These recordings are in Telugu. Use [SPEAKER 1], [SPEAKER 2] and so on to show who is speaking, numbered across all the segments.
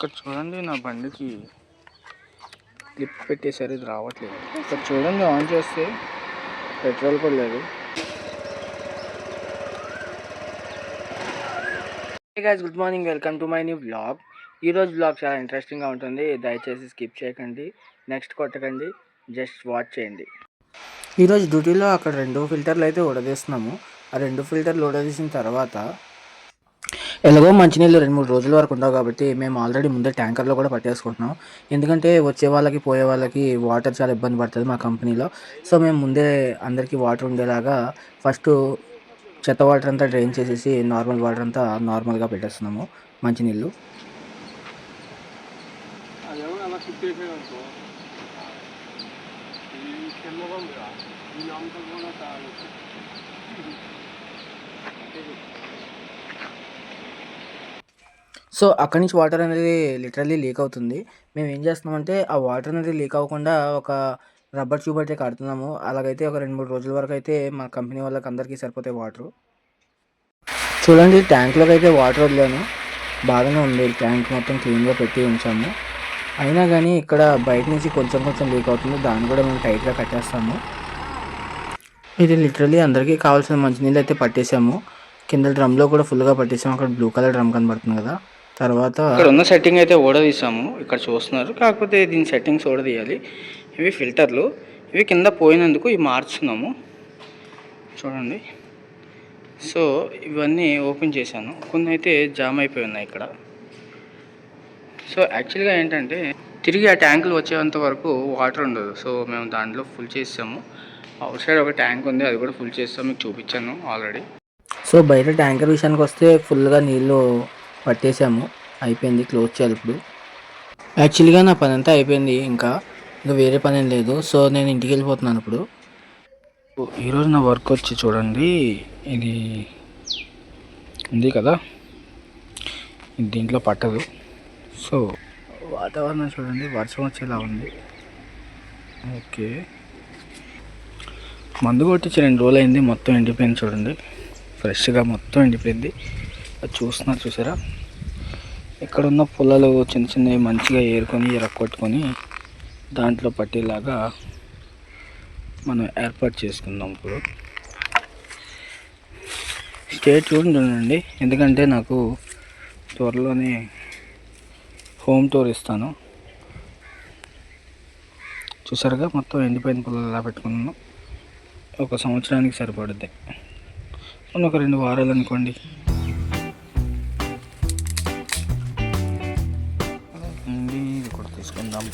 [SPEAKER 1] ఇక్కడ చూడండి, నా బండికి క్లిప్ పెట్టేసరి ఇది రావట్లేదు. ఇక్కడ చూడండి, ఆన్ చేస్తే పెట్రోల్ కూడా లేదు. Hey guys, good morning, welcome to my new vlog. ఈరోజు వ్లాగ్ చాలా ఇంట్రెస్టింగ్గా ఉంటుంది. దయచేసి స్కిప్ చేయకండి, నెక్స్ట్ కొట్టకండి, జస్ట్ వాచ్ చేయండి. ఈరోజు డ్యూటీలో అక్కడ 2 ఫిల్టర్లు అయితే ఉడదీస్తున్నాము. ఆ 2 ఫిల్టర్లు ఉడదీసిన తర్వాత ఎలాగో మంచినీళ్ళు 2-3 రోజుల వరకు ఉండవు కాబట్టి మేము ఆల్రెడీ ముందే ట్యాంకర్లో కూడా పట్టేసుకుంటున్నాం. ఎందుకంటే వచ్చే వాళ్ళకి పోయే వాళ్ళకి వాటర్ చాలా ఇబ్బంది పడుతుంది మా కంపెనీలో. సో మేము ముందే అందరికీ వాటర్ ఉండేలాగా ఫస్ట్ చెత్త వాటర్ అంతా డ్రైన్ చేసేసి నార్మల్ వాటర్ అంతా నార్మల్గా పెట్టేస్తున్నాము మంచినీళ్ళు. సో అక్కడి నుంచి వాటర్ అనేది లిటరల్లీ లీక్ అవుతుంది. మేము ఏం చేస్తున్నామంటే ఆ వాటర్ అనేది లీక్ అవ్వకుండా ఒక రబ్బర్ ట్యూబ్ అయితే కడుతున్నాము. అలాగైతే ఒక 2-3 రోజుల వరకు అయితే మా కంపెనీ వాళ్ళకి అందరికీ సరిపోతాయి వాటరు. చూడండి, ట్యాంక్లోకి అయితే వాటర్ వదిలాను, బాగానే ఉంది. ట్యాంక్ మొత్తం క్లీన్గా పెట్టి ఉంచాము. అయినా కానీ ఇక్కడ బయట నుంచి కొంచెం కొంచెం లీక్ అవుతుంది. దాన్ని కూడా మేము టైట్గా కట్టేస్తాము. ఇది లిటరల్లీ అందరికీ కావాల్సిన మంచినీళ్ళు అయితే పట్టేసాము. కింద డ్రమ్లో కూడా ఫుల్గా పట్టేసాము. అక్కడ బ్లూ కలర్ డ్రమ్ కనబడుతుంది కదా. తర్వాత ఇక్కడ ఉన్న సెట్టింగ్ అయితే ఓడదీసాము, ఇక్కడ చూస్తున్నారు. కాకపోతే దీని సెట్టింగ్స్ ఓడదీయాలి. ఇవి ఫిల్టర్లు, ఇవి కింద పోయినందుకు ఇవి మార్చుతున్నాము. చూడండి, సో ఇవన్నీ ఓపెన్ చేశాను. కొన్ని అయితే జామ్ అయిపోయి ఉన్నాయి ఇక్కడ. సో యాక్చువల్గా ఏంటంటే తిరిగి ఆ ట్యాంకులు వచ్చేంత వరకు వాటర్ ఉండదు. సో మేము దాంట్లో ఫుల్ చేసాము. అవుట్ సైడ్ ఒక ట్యాంక్ ఉంది, అది కూడా ఫుల్ చేస్తాము, మీకు చూపించాను ఆల్రెడీ. సో బయట ట్యాంకర్ విషయానికి వస్తే ఫుల్గా నీళ్ళు పట్టేసాము, అయిపోయింది, క్లోజ్ చేయాలి ఇప్పుడు. యాక్చువల్గా నా పని అంతా అయిపోయింది, ఇంకా వేరే పని ఏం లేదు. సో నేను ఇంటికి వెళ్ళిపోతున్నాను ఇప్పుడు. ఈరోజు నా వర్క్ వచ్చి చూడండి, ఇది ఉంది కదా, దీంట్లో పట్టదు. సో వాతావరణం చూడండి, వర్షం వచ్చేలా ఉంది. ఓకే, మందు కొట్టించి 2 రోజులు అయింది, మొత్తం ఎండిపోయింది. చూడండి, ఫ్రెష్గా మొత్తం ఎండిపోయింది. అది చూస్తున్నారు, చూసారా? ఇక్కడ ఉన్న పుల్లలు చిన్న చిన్నవి మంచిగా ఏరుకొని ఎరక్కొట్టుకొని దాంట్లో పట్టేలాగా మనం ఏర్పాటు చేసుకుందాం ఇప్పుడు. స్టేట్ చూడండి, ఎందుకంటే నాకు త్వరలోనే హోమ్ టూర్ ఇస్తాను. చూసారుగా, మొత్తం ఎండిపోయిన పుల్లలు ఎలా పెట్టుకున్నాను. 1 సంవత్సరానికి సరిపడుద్ది, ఒక 2 వారాలు అనుకోండి. ఇది కూడా తీసుకుందాం.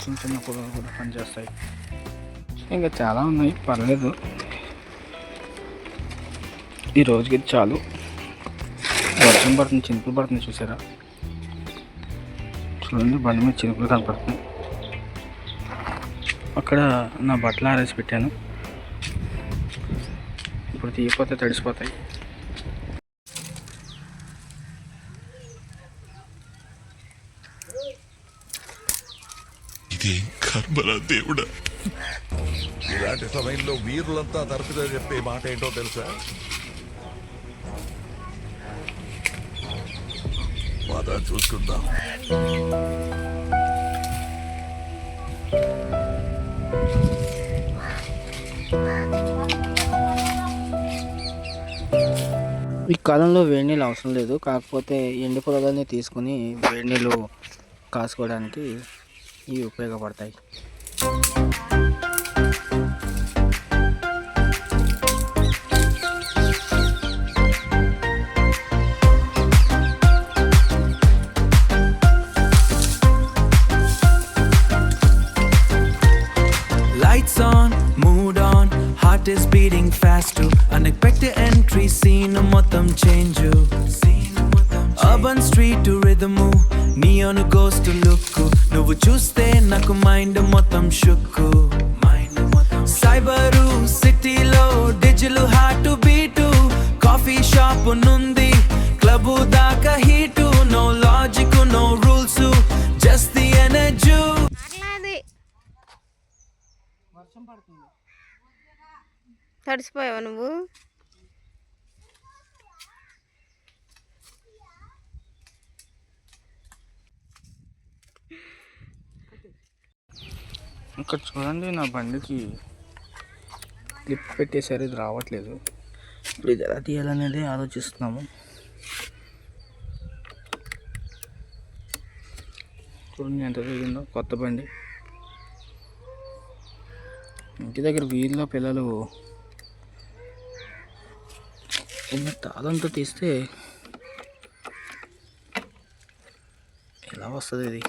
[SPEAKER 1] చిన్న చిన్న పొలాలు కూడా పనిచేస్తాయి. ఇంకా చాలా ఉన్నాయి, పర్లేదు. ఈ రోజుకి చాలు. వర్షం పడుతుంది, చినుకులు పడుతుంది, చూసారా? చూడండి, బండి మీద చినుకులు కనపడుతుంది. అక్కడ నా బట్టలు ఆరేసి పెట్టాను, ఇప్పుడు తీయపోతే తడిసిపోతాయి.
[SPEAKER 2] దేవుడా, ఇలాంటి సమయంలో వీరులంతా తరచుగా చెప్పే మాట ఏంటో తెలుసా? మాదా చూసుకుందాం.
[SPEAKER 1] ఈ కాలంలో వేడి నీళ్ళు అవసరం లేదు, కాకపోతే ఎండు పొలాలన్నీ తీసుకుని వేడి నీళ్ళు కాసుకోవడానికి ఇవి ఉపయోగపడతాయి.
[SPEAKER 3] Lights on, mood on, heart is beating fast too. Unexpected entry, scene మొత్తం change. Urban street to rhythm, neon goes to look. నువ్వు చూస్తే నాకు మైండ్ మొత్తం షుక్కు. సైబరు సిటీలో digital heart beat. Coffee shop నుండి క్లబ్ దాకా heat. No logic, no rules, just the energy.
[SPEAKER 4] తడిసిపోయావా నువ్వు?
[SPEAKER 1] ఇక్కడ చూడండి, నా బండికి క్లిప్ పెట్టేసారు, ఇది రావట్లేదు. ఇప్పుడు ఇది ఎలా తీయాలనేది ఆలోచిస్తున్నాము. చూడండి ఎంత తిరిగిందో కొత్త బండి. ఇంటి దగ్గర వీధిలో పిల్లలు చిన్న తాళంతో తీస్తే ఎలా వస్తుంది ఇది?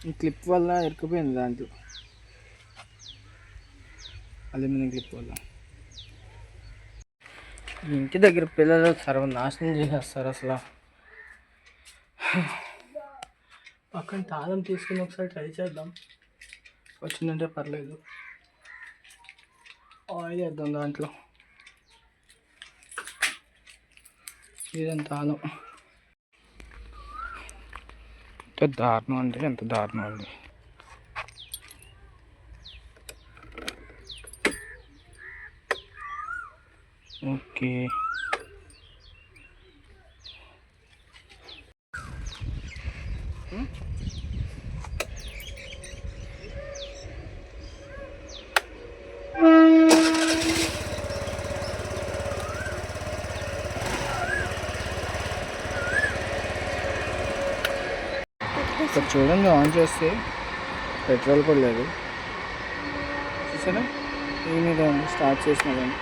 [SPEAKER 1] ఈ క్లిప్ వల్ల ఇరుక్కుపోయింది దాంట్లో, అల్యూమినియం క్లిప్ వల్ల. ఇంటి దగ్గర పిల్లలు సర్వనాశనం చేసేస్తారు అసలు. పక్కన తాళం తీసుకుని ఒకసారి ట్రై చేద్దాం, వచ్చిందంటే పర్లేదు. ఆయిల్ వేద్దాం దాంట్లో. ఇదంతా తాళం ఎంత దారుణం అంటే ఎంత దారుణం అండి. ఓకే, ఇక్కడ చూడండి, ఆన్ చేస్తే పెట్రోల్ కూడా లేదు. చూసారా, ఈ మీద స్టార్ట్ చేసిన కానీ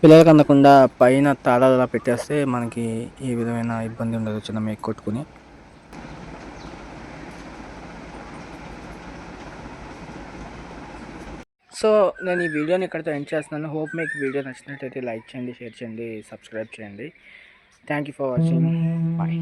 [SPEAKER 1] పిల్లలకు అందకుండా పైన తాళాలు అలా పెట్టేస్తే మనకి ఏ విధమైన ఇబ్బంది ఉండదు చిన్న మేక్ కొట్టుకుని. సో నేను ఈ వీడియోని ఇక్కడితో ఎండ్ చేస్తున్నాను. హోప్ మీకు వీడియో నచ్చినట్లయితే లైక్ చేయండి, షేర్ చేయండి, సబ్స్క్రైబ్ చేయండి. Thank you for watching. Bye.